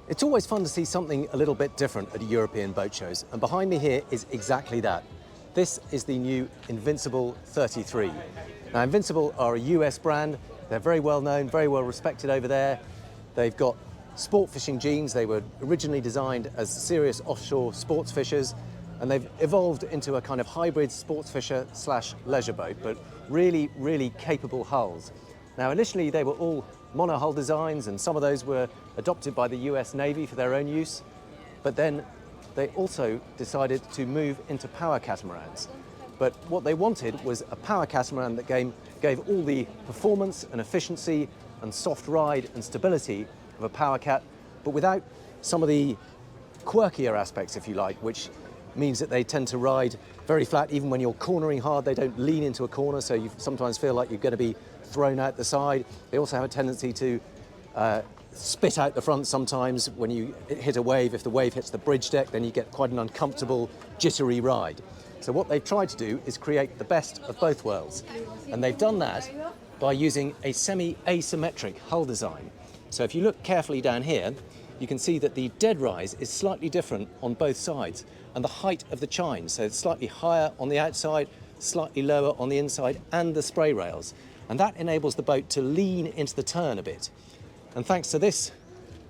It's always fun to see something a little bit different at European boat shows, and behind me here is exactly that. This is the new Invincible 33. Now, Invincible are a US brand. They're very well known, very well respected over there. They've got sport fishing genes. They were originally designed as serious offshore sports fishers, and they've evolved into a kind of hybrid sports fisher slash leisure boat, but really capable hulls. Now, initially they were all monohull designs, and some of those were adopted by the US Navy for their own use, but then they also decided to move into power catamarans. But what they wanted was a power catamaran that gave all the performance and efficiency and soft ride and stability of a power cat, but without some of the quirkier aspects, if you like, which means that they tend to ride very flat. Even when you're cornering hard, they don't lean into a corner, so you sometimes feel like you're going to be thrown out the side. They also have a tendency to spit out the front sometimes when you hit a wave. If the wave hits the bridge deck, then you get quite an uncomfortable, jittery ride. So what they've tried to do is create the best of both worlds. And they've done that by using a semi-asymmetric hull design. So if you look carefully down here, you can see that the dead rise is slightly different on both sides, and the height of the chines, so it's slightly higher on the outside, slightly lower on the inside, and the spray rails. And that enables the boat to lean into the turn a bit. And thanks to this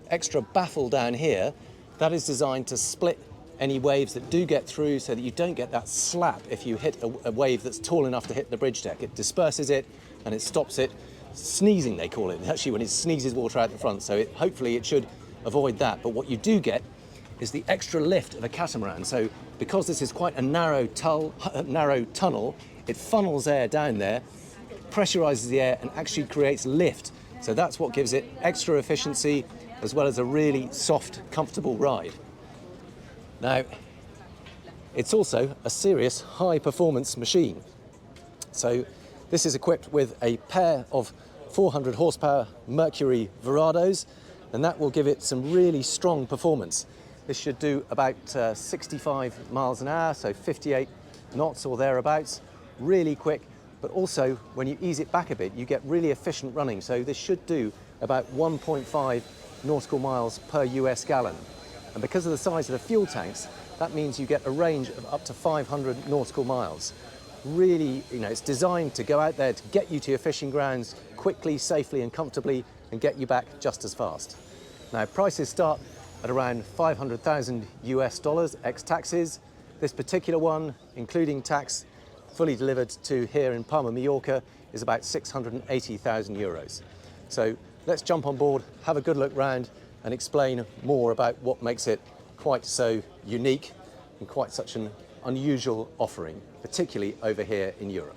extra baffle down here, that is designed to split any waves that do get through, so that you don't get that slap if you hit a wave that's tall enough to hit the bridge deck. It disperses it and it stops it sneezing, they call it, actually, when it sneezes water out the front. So hopefully it should avoid that. But what you do get is the extra lift of a catamaran. So because this is quite a narrow tunnel, it funnels air down there, pressurizes the air, and actually creates lift. So that's what gives it extra efficiency, as well as a really soft, comfortable ride. Now, it's also a serious high-performance machine. So this is equipped with a pair of 400 horsepower Mercury Verados, and that will give it some really strong performance. This should do about 65 miles an hour, so 58 knots or thereabouts, really quick. But also, when you ease it back a bit, you get really efficient running. So this should do about 1.5 nautical miles per US gallon. And because of the size of the fuel tanks, that means you get a range of up to 500 nautical miles. Really, it's designed to go out there to get you to your fishing grounds quickly, safely and comfortably, and get you back just as fast. Now, prices start at around 500,000 US dollars ex-taxes. This particular one, including tax, fully delivered to here in Palma, Mallorca, is about 680,000 euros. So let's jump on board, have a good look round, and explain more about what makes it quite so unique and quite such an unusual offering, particularly over here in Europe.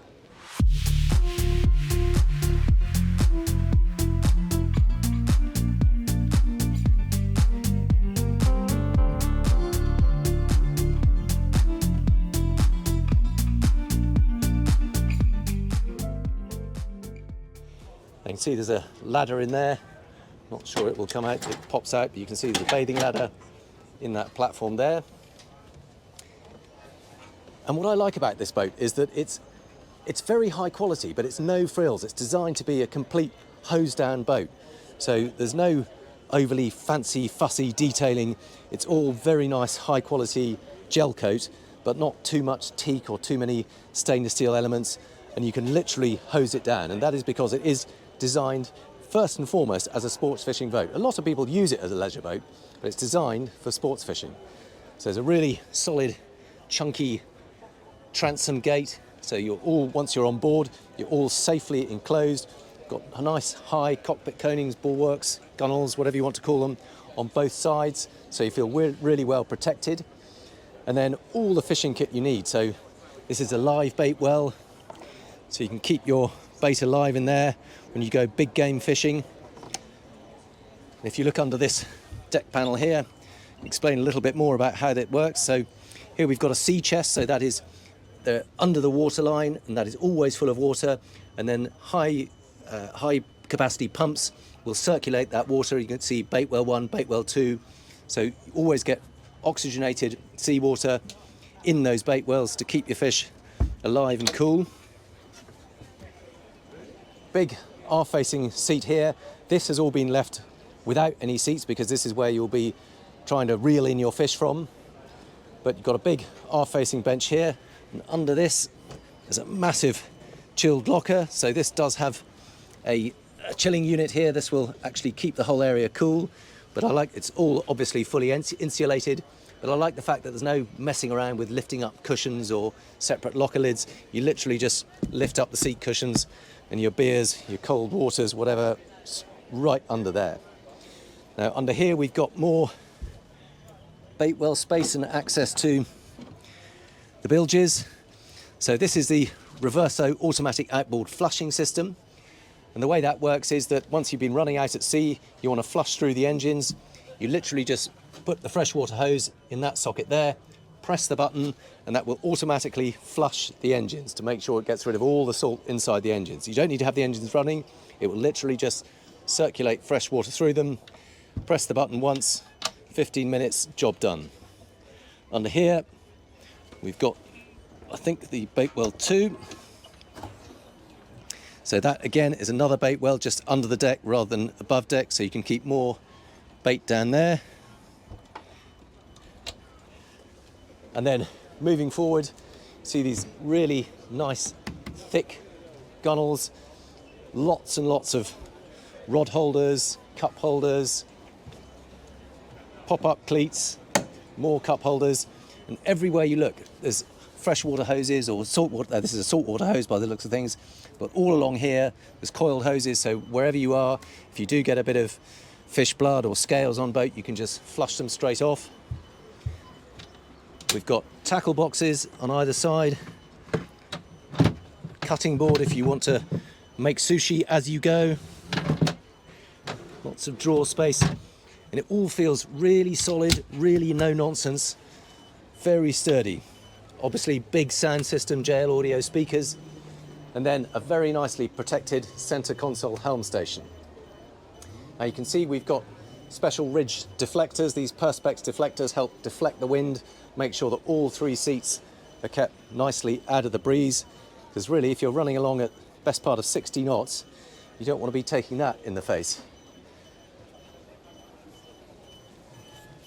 You can see there's a ladder in there. Not sure it will come out, it pops out, but you can see the bathing ladder in that platform there. And what I like about this boat is that it's very high quality, but it's no frills. It's designed to be a complete hose-down boat. So there's no overly fancy, fussy detailing. It's all very nice, high-quality gel coat, but not too much teak or too many stainless steel elements, and you can literally hose it down. And that is because it is designed first and foremost as a sports fishing boat. A lot of people use it as a leisure boat, but it's designed for sports fishing. So there's a really solid, chunky transom gate. So once you're on board, you're all safely enclosed. Got a nice high cockpit conings, bulwarks, gunnels, whatever you want to call them, on both sides. So you feel really well protected. And then all the fishing kit you need. So this is a live bait well, so you can keep your bait alive in there when you go big game fishing. If you look under this deck panel here, explain a little bit more about how that works. So here we've got a sea chest, so that is under the water line, and that is always full of water, and then high capacity pumps will circulate that water. You can see bait well 1, bait well 2, so you always get oxygenated seawater in those bait wells to keep your fish alive and cool. Big aft-facing seat here. This has all been left without any seats because this is where you'll be trying to reel in your fish from. But you've got a big aft-facing bench here, and under this there's a massive chilled locker. So this does have a chilling unit here. This will actually keep the whole area cool, but I like it's all obviously fully insulated. But I like the fact that there's no messing around with lifting up cushions or separate locker lids. You literally just lift up the seat cushions and your beers, your cold waters, whatever, right under there. Now under here we've got more bait well space and access to the bilges. So this is the Reverso automatic outboard flushing system. And the way that works is that once you've been running out at sea, you want to flush through the engines. You literally just put the freshwater hose in that socket there, press the button, and that will automatically flush the engines to make sure it gets rid of all the salt inside the engines. You don't need to have the engines running. It will literally just circulate fresh water through them. Press the button once, 15 minutes, job done. Under here, we've got, I think, the bait well 2. So that again is another bait well just under the deck rather than above deck, so you can keep more bait down there. And then moving forward, see these really nice thick gunnels, lots and lots of rod holders, cup holders, pop-up cleats, more cup holders, and everywhere you look there's freshwater hoses or saltwater. This is a saltwater hose by the looks of things, but all along here there's coiled hoses, so wherever you are, if you do get a bit of fish blood or scales on boat, you can just flush them straight off. We've got tackle boxes on either side, cutting board if you want to make sushi as you go, lots of drawer space, and it all feels really solid, really no nonsense, very sturdy. Obviously big sound system, JL audio speakers, and then a very nicely protected center console helm station. Now you can see we've got special ridge deflectors. These perspex deflectors help deflect the wind, make sure that all 3 seats are kept nicely out of the breeze, because really if you're running along at best part of 60 knots, you don't want to be taking that in the face.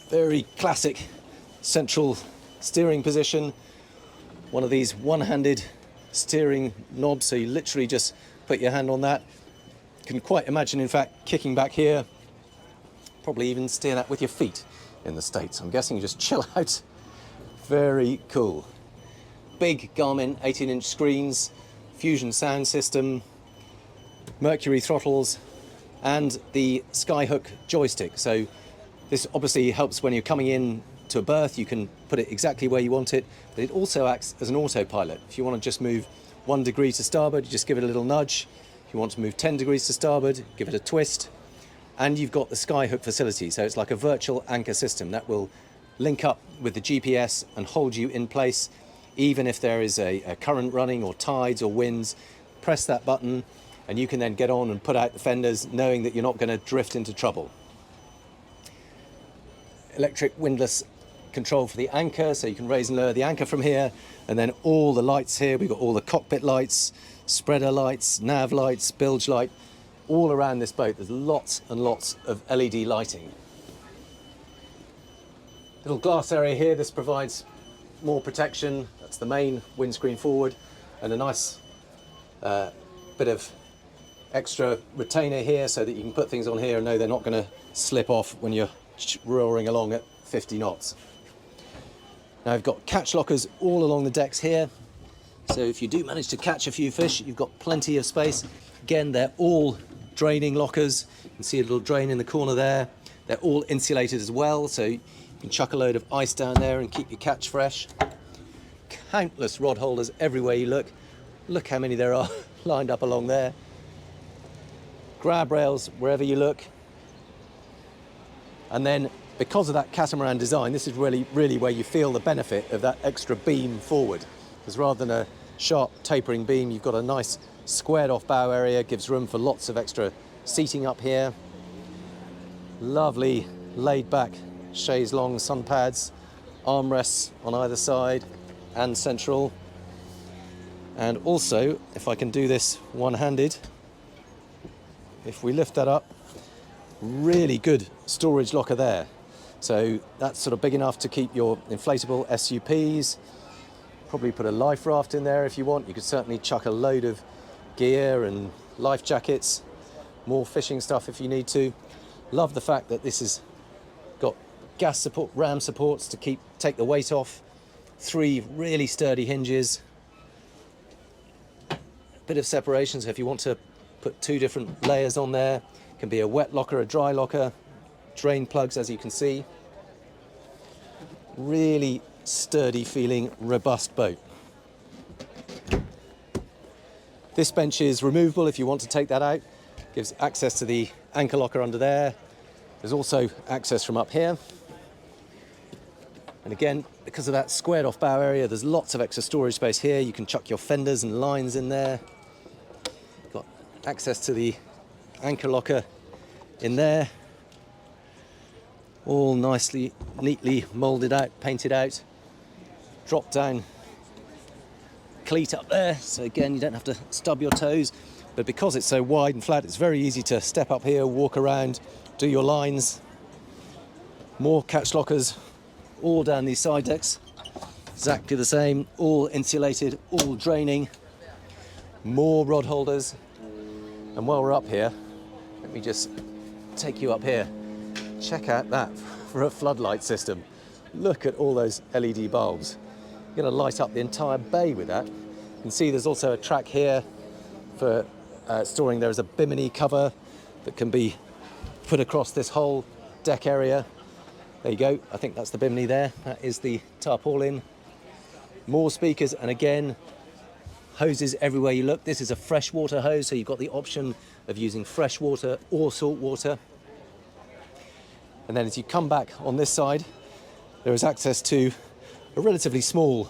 Very classic central steering position. One of these one-handed steering knobs, so you literally just put your hand on that. You can quite imagine, in fact, kicking back here, probably even steer that with your feet in the States. I'm guessing you just chill out. Very cool. Big Garmin 18-inch screens, Fusion sound system, Mercury throttles, and the Skyhook joystick. So this obviously helps when you're coming in to a berth. You can put it exactly where you want it, but it also acts as an autopilot. If you want to just move 1 degree to starboard, you just give it a little nudge. If you want to move 10 degrees to starboard, give it a twist. And you've got the Skyhook facility, so it's like a virtual anchor system that will link up with the GPS and hold you in place, even if there is a current running or tides or winds. Press that button and you can then get on and put out the fenders, knowing that you're not going to drift into trouble. Electric windlass control for the anchor, so you can raise and lower the anchor from here. And then all the lights here, we've got all the cockpit lights, spreader lights, nav lights, bilge light, all around this boat. There's lots and lots of LED lighting. Little glass area here, this provides more protection. That's the main windscreen forward, and a nice bit of extra retainer here so that you can put things on here and know they're not going to slip off when you're roaring along at 50 knots. Now I've got catch lockers all along the decks here, so if you do manage to catch a few fish, you've got plenty of space. Again, they're all draining lockers. You can see a little drain in the corner there. They're all insulated as well, so you can chuck a load of ice down there and keep your catch fresh. Countless rod holders everywhere you look. Look how many there are lined up along there. Grab rails wherever you look. And then, because of that catamaran design, this is really where you feel the benefit of that extra beam forward. Because rather than a sharp tapering beam, you've got a nice squared off bow area, gives room for lots of extra seating up here. Lovely laid back chaise longue sun pads, armrests on either side and central. And also, if I can do this one-handed, if we lift that up, Really good storage locker there. So that's sort of big enough to keep your inflatable SUPs. Probably put a life raft in there if you want. You could certainly chuck a load of gear and life jackets, more fishing stuff if you need to. Love the fact that this has got gas support, ram supports to take the weight off. 3 really sturdy hinges. Bit of separation, so if you want to put 2 different layers on there, it can be a wet locker, a dry locker, drain plugs as you can see. Really sturdy feeling, robust boat. This bench is removable if you want to take that out. Gives access to the anchor locker under there. There's also access from up here. And again, because of that squared off bow area, there's lots of extra storage space here. You can chuck your fenders and lines in there. Got access to the anchor locker in there. All nicely, neatly moulded out, painted out. Drop down cleat up there, so again you don't have to stub your toes, but because it's so wide and flat, it's very easy to step up here, walk around, do your lines. More catch lockers all down these side decks, exactly the same, all insulated, all draining. More rod holders. And while we're up here, let me just take you up here. Check out that for a floodlight system. Look at all those LED bulbs. You're going to light up the entire bay with that. You can see there's also a track here for storing. There is a bimini cover that can be put across this whole deck area. There you go. I think that's the bimini there. That is the tarpaulin. More speakers, and again, hoses everywhere you look. This is a freshwater hose, so you've got the option of using fresh water or salt water. And then as you come back on this side, there is access to a relatively small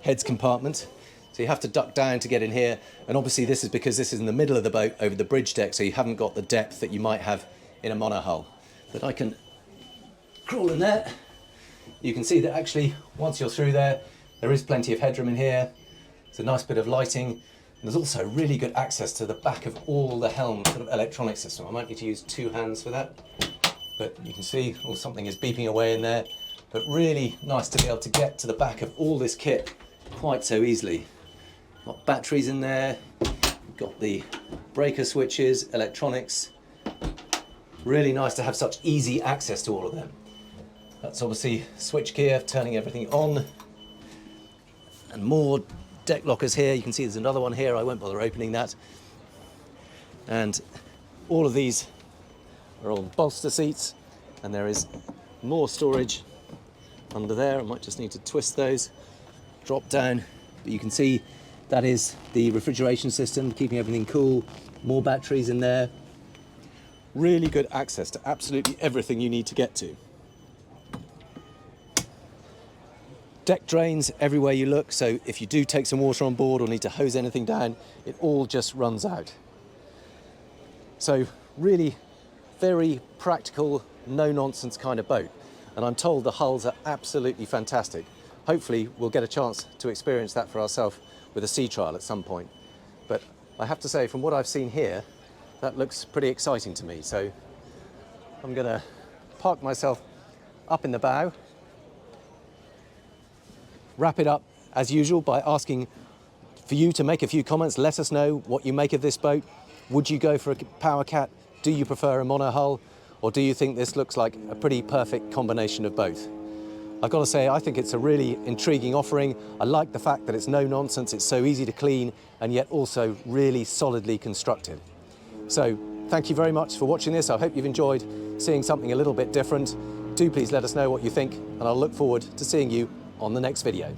heads compartment. So you have to duck down to get in here. And obviously this is because this is in the middle of the boat over the bridge deck, so you haven't got the depth that you might have in a monohull. But I can crawl in there. You can see that actually once you're through there, there is plenty of headroom in here. It's a nice bit of lighting. And there's also really good access to the back of all the Helm sort of electronic system. I might need to use 2 hands for that. But you can see something is beeping away in there. But really nice to be able to get to the back of all this kit quite so easily. Got batteries in there, got the breaker switches, electronics. Really nice to have such easy access to all of them. That's obviously switch gear, turning everything on. And more deck lockers here. You can see there's another one here. I won't bother opening that. And all of these are on bolster seats, and there is more storage under there. I might just need to twist those, drop down, but you can see that is the refrigeration system, keeping everything cool. More batteries in there. Really good access to absolutely everything you need to get to. Deck drains everywhere you look, so if you do take some water on board or need to hose anything down, it all just runs out. So really very practical, no-nonsense kind of boat. And I'm told the hulls are absolutely fantastic. Hopefully we'll get a chance to experience that for ourselves with a sea trial at some point. But I have to say, from what I've seen here, that looks pretty exciting to me. So I'm gonna park myself up in the bow, wrap it up as usual by asking for you to make a few comments. Let us know what you make of this boat. Would you go for a powercat? Do you prefer a monohull? Or do you think this looks like a pretty perfect combination of both? I've got to say, I think it's a really intriguing offering. I like the fact that it's no nonsense, it's so easy to clean, and yet also really solidly constructed. So thank you very much for watching this. I hope you've enjoyed seeing something a little bit different. Do please let us know what you think, and I'll look forward to seeing you on the next video.